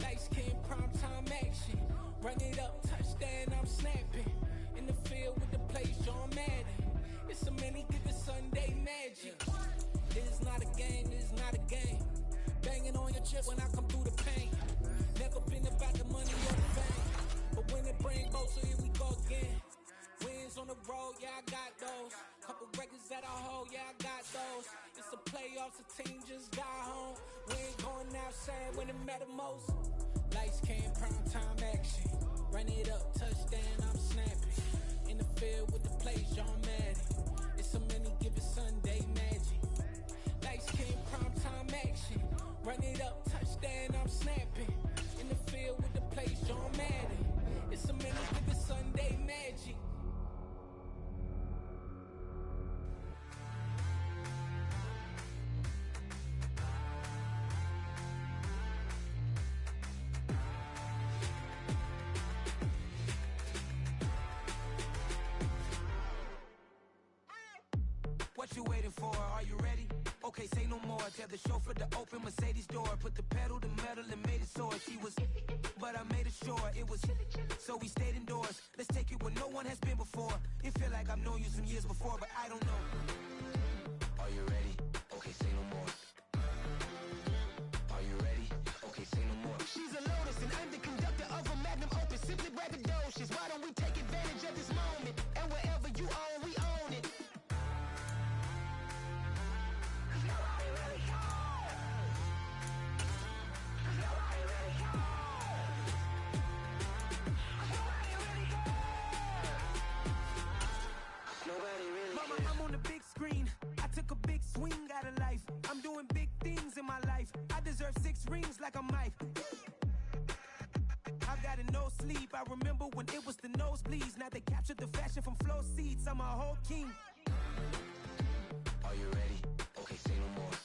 Lights came, prime time action. Run it up, touchdown, I'm snapping. In the field with the plays, John Madden. It's so many, give it Sunday magic. It is not a game, it is not a game. Banging on your chest when I come through the pain. Never been about the money or the fame. But when it brings both, so here we go again. Wins on the road, yeah, I got those. Couple records that I hold, yeah, I got those. It's the playoffs, the team just got home. We ain't going outside when it matter most. Lights came, prime time action. Run it up, touchdown, I'm snapping. In the field with the plays, John Madden. It's so many, give it Sunday magic. Lights came, prime time action. Run it up, touchdown, I'm snapping. In the field with the plays, John Madden. It's so many, give it Sunday magic. What you waiting for? Are you ready? Okay, say no more. Tell the chauffeur to open Mercedes door. Put the pedal to metal and made it soar. She was, but I made it sure it was. So we stayed indoors. Let's take it where no one has been before. It feel like I've known you some years before, but I don't know. Are you ready? Okay, say no more. Are you ready? Okay, say no more. She's a Lotus and I'm the conductor of a Magnum Opus. Simply braggadocious. Why don't we take advantage of this moment? And wherever you own, we own it. Mama, I'm on the big screen. I took a big swing out of life. I'm doing big things in my life. I deserve 6 rings like a Mike. I've got a no sleep. I remember when it was the nosebleeds. Now they captured the fashion from flow seats. I'm a whole king. Are you ready? Okay, say no more.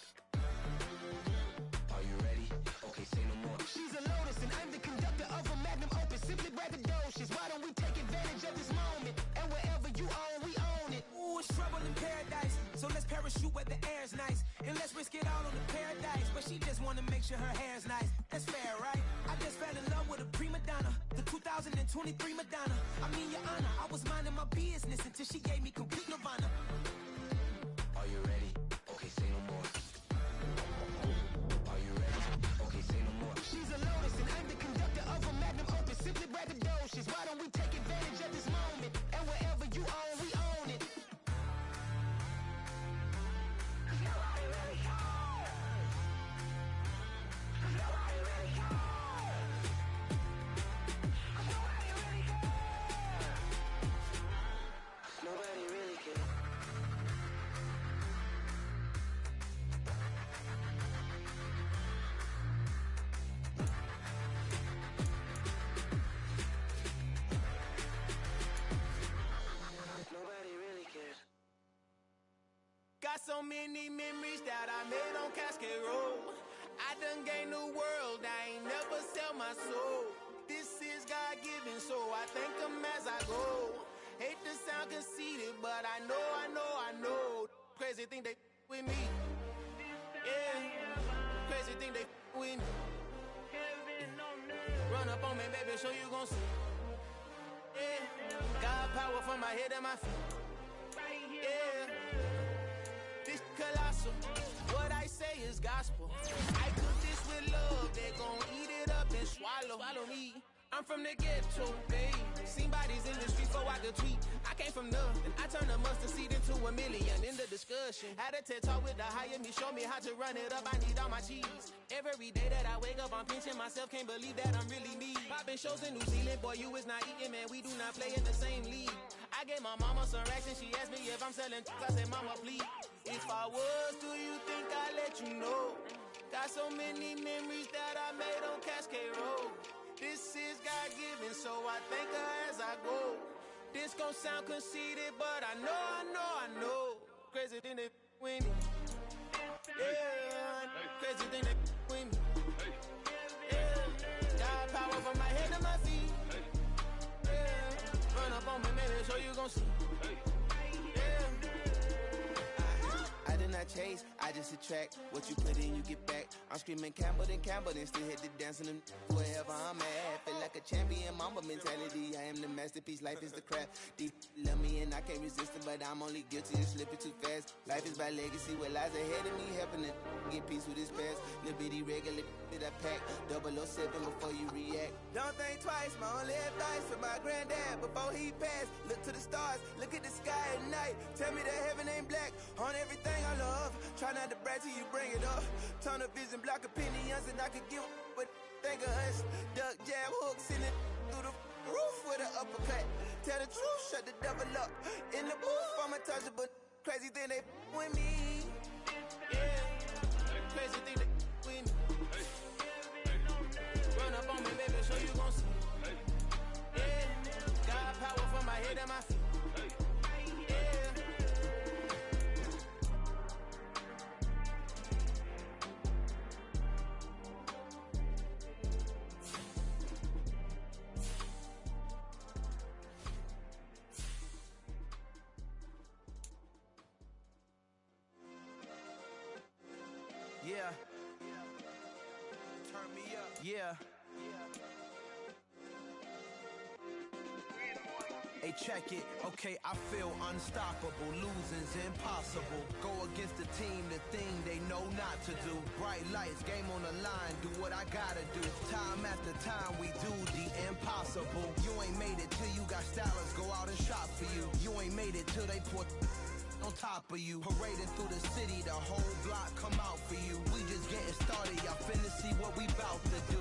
Are you ready? Okay, say no more. She's a Lotus and I'm the conductor of a Magnum Opus. Simply braggadocious. Why don't we take advantage of this moment? And wherever you own, we own it. Ooh, it's trouble in paradise. So let's parachute where the air's nice. And let's risk it all on the paradise. But she just wanna make sure her hair's nice. That's fair, right? I just fell in love with a prima donna, the 2023 Madonna. I mean, your honor, I was minding my business until she gave me complete nirvana. Are you ready? Okay, say no more. Are you ready? Okay, say no more. She's a lotus and I'm the conductor of a magnum opus. Simply braggadocious. Why don't we take advantage of this moment? And wherever you own, we own it. Nobody really cares. Nobody really cares. Nobody really cares. Nobody really cares. Nobody really cares. Got so many memories that I made on Cascade Road. I done gained the world, I ain't never sell my soul. This is God-given, so I thank him as I go. Hate to sound conceited, but I know. Crazy thing they with me. Yeah, crazy thing they with me. Run up on me, baby, show you gon' see. Yeah, God power from my head and my feet. Yeah, this colossal. What I say is gospel. I cook this with love, they gon' eat it up and swallow me. I'm from the ghetto, babe. Seen bodies in the streets before I could tweet. I came from nothing. I turned a mustard seed into a million. In the discussion, had a TED talk with the higher me. Show me how to run it up. I need all my cheese. Every day that I wake up, I'm pinching myself. Can't believe that I'm really me. Popping shows in New Zealand, boy, you is not eating, man. We do not play in the same league. I gave my mama some racks and she asked me if I'm selling. I said, mama, please. If I was, do you think I'd let you know? Got so many memories that I made on Cascade Road. This is God-given, so I thank her as I go. This gon' sound conceited, but I know. Crazy thing they with me. Yeah, crazy thing they with me. Yeah, God power from my head to my feet. Yeah, run up on me, maybe, so you gon' see. I did not chase, I just attract. What you put in, you get back. I'm screaming Campbell, then still hit the dancing and wherever I'm at. Feel like a champion, mamba mentality. I am the masterpiece, life is the craft. Deep love me and I can't resist it, but I'm only guilty of slipping too fast. Life is by legacy, what lies ahead of me, helping to get peace with this past. Little bitty regular that I pack, 007 before you react. Don't think twice, my only advice for my granddad before he passed. Look to the stars, look at the sky at night. Tell me that heaven ain't black on everything I love. Try not to brag till you bring it up. Tunnel vision, block opinions, and I could give what think of us. Duck, jab, hooks in it through the roof with an uppercut. Tell the truth, shut the devil up. In the booth, I'm untouchable. Crazy thing they with me. Yeah, crazy thing they with me. Run up on me, baby, so you gon' see. Yeah, God power from my head and my feet. Yeah. Turn me up. Yeah. Hey, check it. Okay, I feel unstoppable. Losing's impossible. Go against the team, the thing they know not to do. Bright lights, game on the line. Do what I gotta do. Time after time, we do the impossible. You ain't made it till you got stylists go out and shop for you. You ain't made it till they put on top of you. Parading through the city, the whole block come out for you. We just getting started, y'all finna see what we bout to do.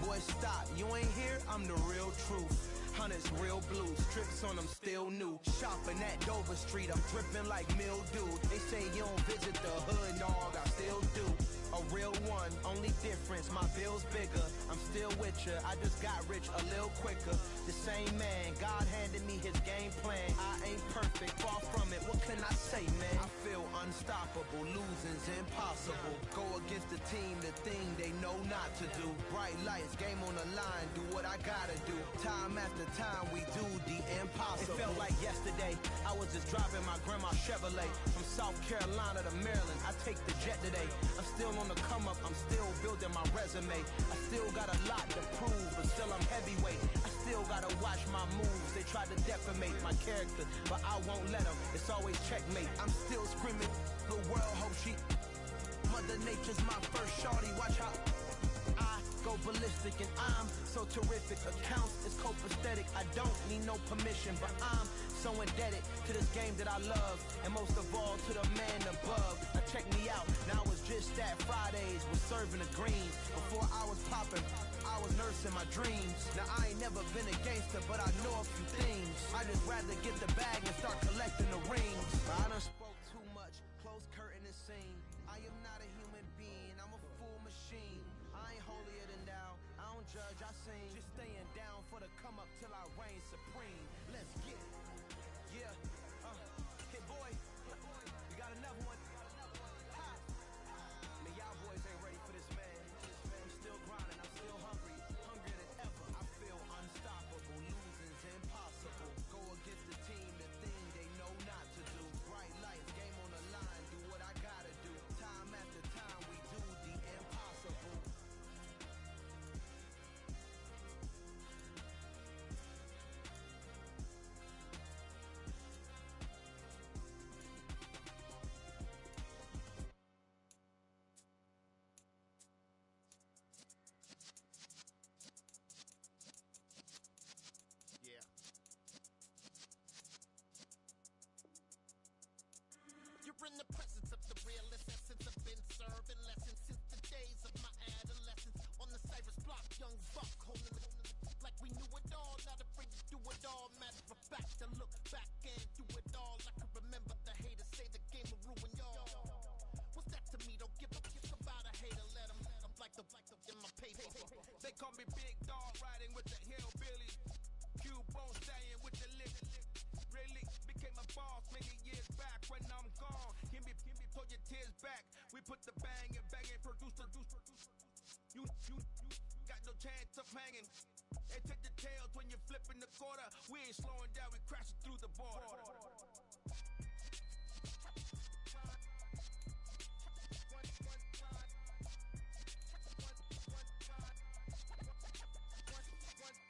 Boy, stop, you ain't here, I'm the real truth. Hunters, real blue, strips on them still new. Shopping at Dover Street, I'm dripping like mildew. They say you don't visit the hood, dog, I still do. A real one, only difference, my bill's bigger. I'm still with ya, I just got rich a little quicker. The same man, God handed me his game plan. I ain't perfect, far from it, what can I say, man? I feel unstoppable, losing Losing's impossible. Go against the team, the thing they know not to do. Bright lights, game on the line, do what I gotta do. Time after time, we do the impossible. It felt like yesterday, I was just driving my grandma's Chevrolet. From South Carolina to Maryland, I take the jet today. I'm still on the come up, I'm still building my resume. I still got a lot to prove, but still I'm heavyweight. I still gotta watch my moves. They try to defamate my character, but I won't let them. It's always checkmate. I'm still screaming, the world hope she. Mother Nature's my first shorty. Watch how I go ballistic, and I'm so terrific. Accounts is copacetic. I don't need no permission, but I'm so indebted to this game that I love, and most of all to the man above. Now check me out. Now it's just that Fridays was serving the greens. Before I was popping, I was nursing my dreams. Now I ain't never been a gangster, but I know a few things. I just rather get the bag and start collecting the rings. But I done spoke too much. Close curtain and scene. I am not a human being. I'm a full machine. I ain't holier than thou. I don't judge, I sing. Just staying down for the come up till I reign supreme. Let's get it. Yeah. Hit boy. We got another one. Ha. Man, y'all boys ain't ready for this, man. I'm still grinding. I'm still hungry. Hungrier than ever. I feel unstoppable. Losing's impossible. Go against the team, the thing they know not to do. Bright lights, game on the line. Do what I gotta do. Time after time, we do the impossible. You're in the presence of the realest essence. I've been serving lessons since the days of my adolescence. On the Cyrus block, young buck holding the like we knew it all, not afraid to do it all. Matter of fact, to look back and do it all. I can remember the haters say the game will ruin y'all. What's that to me? Don't give a about a hater. Let them like the in my paper. They call me Big Dog, riding with the hillbillies. Cubone staying with the lip. Really became a boss many years back. When I'm gone, give me, throw your tears back. We put the bang and produce. You got no chance of hanging. And take the tails when you're flipping the quarter. We ain't slowing down, we crashing through the border.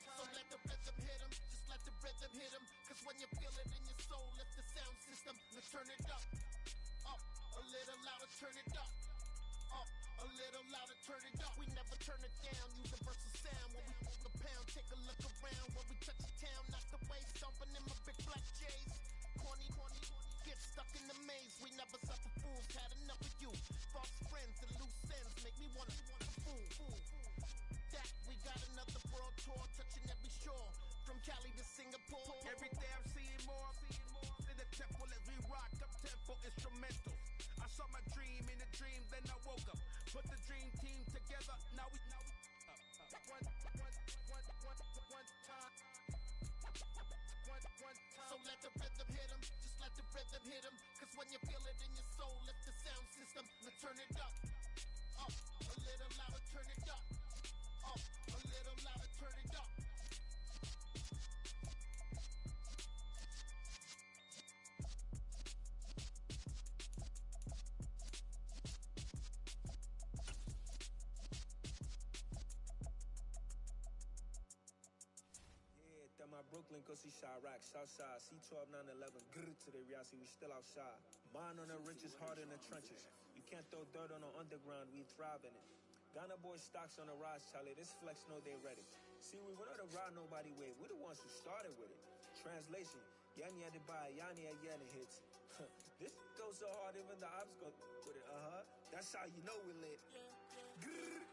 So let the rhythm hit 'em, just let the rhythm hit 'em. Cause when you feel it in your soul, lift the sound system and turn it up. Up, a little louder, turn it up. Up, a little louder, turn it up. We never turn it down, universal sound. When we pull the pound, take a look around. When we touch the town, knock the way, stomping in my big black J's. Corny, get stuck in the maze. We never suffer fools, had enough of you. False friends and loose ends make me wanna fool. That we got another world tour, touching every shore. From Cali to Singapore. Every day I'm seeing more. In the temple as we rock up tempo instrumentals. I saw my dream in a dream, then I woke up. Put the dream team together, now we one time. So let the rhythm hit 'em, just let the rhythm hit 'em. Cause when you feel it in your soul, lift the sound system and turn it up. Up, a little louder, turn it up. Up, a little louder, turn it up. My Brooklyn, go see Chirac, Southside, C12, 911, grrr to the reality, we still outside. Mine on the riches, hard in the trenches. You can't throw dirt on the underground, we thrive in it. Ghana boys stocks on the rise, Charlie, this flex know they ready. See, we not to ride nobody way, we the ones who started with it. Translation, Yani had to buy, Yani had Yanni hits. This goes so hard, even the ops go with it, That's how you know we lit. Grrr,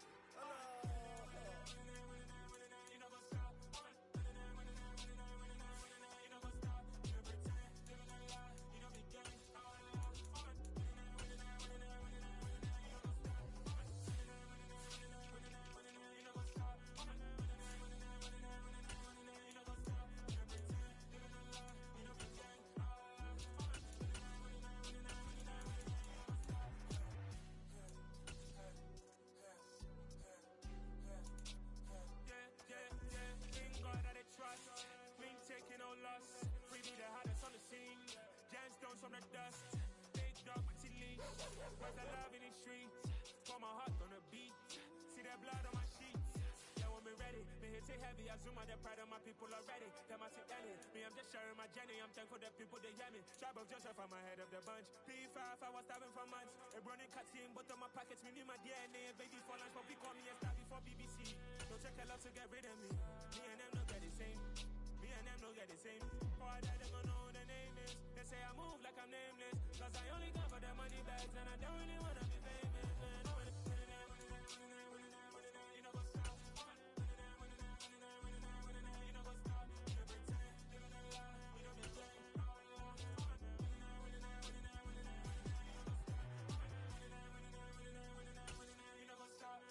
Where's the love in the streets? Pour my heart on the beat. See that blood on my sheets. Yeah, when we ready, me hit it heavy. I zoom out the pride of my people already. Them I see Ellie. Me, I'm just sharing my journey. I'm thankful that people they hear me. Tribe of Joseph, I'm ahead of the bunch. P5, I was starving for months. A running cutscene, but on my pockets, me need my DNA. Baby for lunch, but we call me a star before BBC. Don't check a lot to get rid of me. Me and them don't get the same. Me and them don't get the same. Oh, I die, them gonna know who the name is. They say I move like I'm nameless. Cause I only come for the money bags and I don't really wanna be famous, man. You know what's up? You know what's up? You pretend, living a lie, you don't pretend. You know what's up?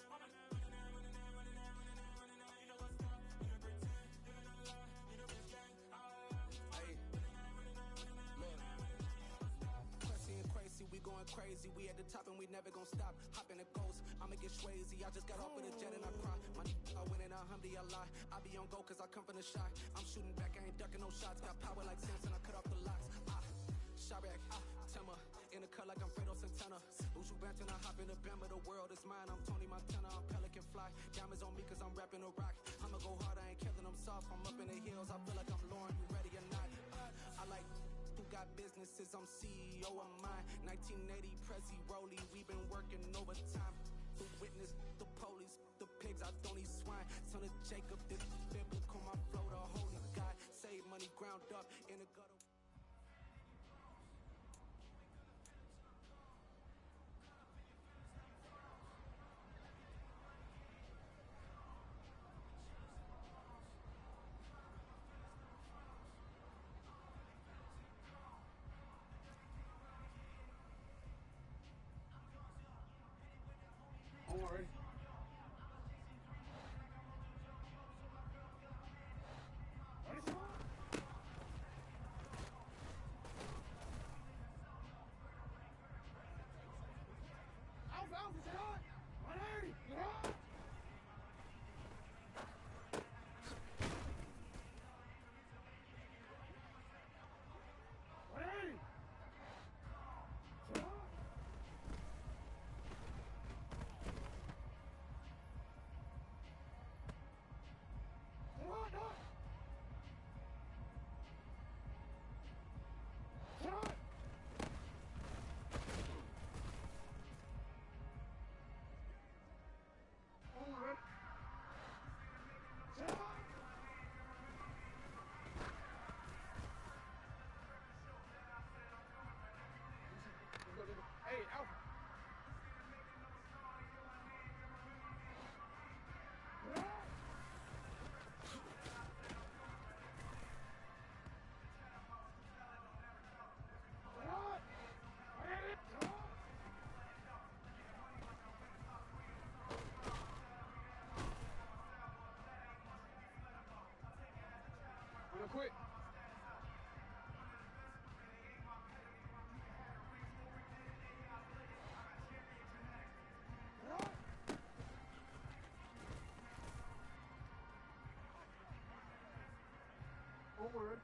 We going crazy, we at the top and we never gonna stop. Hop in the ghost, I'ma get swayzy. I just got off with a jet and I cry. My I win in a Humvee, I lie. I be on go cause I come from the shot. I'm shooting back, I ain't ducking no shots. Got power like Samson, I cut off the locks. Shirek, Tema, in the cut like I'm Fredo Santana. Uju Banton, I hop in the Bama, the world is mine. I'm Tony Montana, I'm Pelican Fly. Diamonds on me cause I'm rapping a rock. I'ma go hard, I ain't killing them soft. I'm up in the hills, I feel like I'm Lauren, you ready or not? I like who got businesses, I'm CEO of mine. 1980 Prezi Rolly, we been working overtime. Who witnessed the police, the pigs, I don't eat swine. Son of Jacob, this biblical, my flow, the holy God. Save money ground up in the gutter. Don't worry. Alpha, is it on? 180, you're on! 180! Hey, Alpha. Real quick. Forward.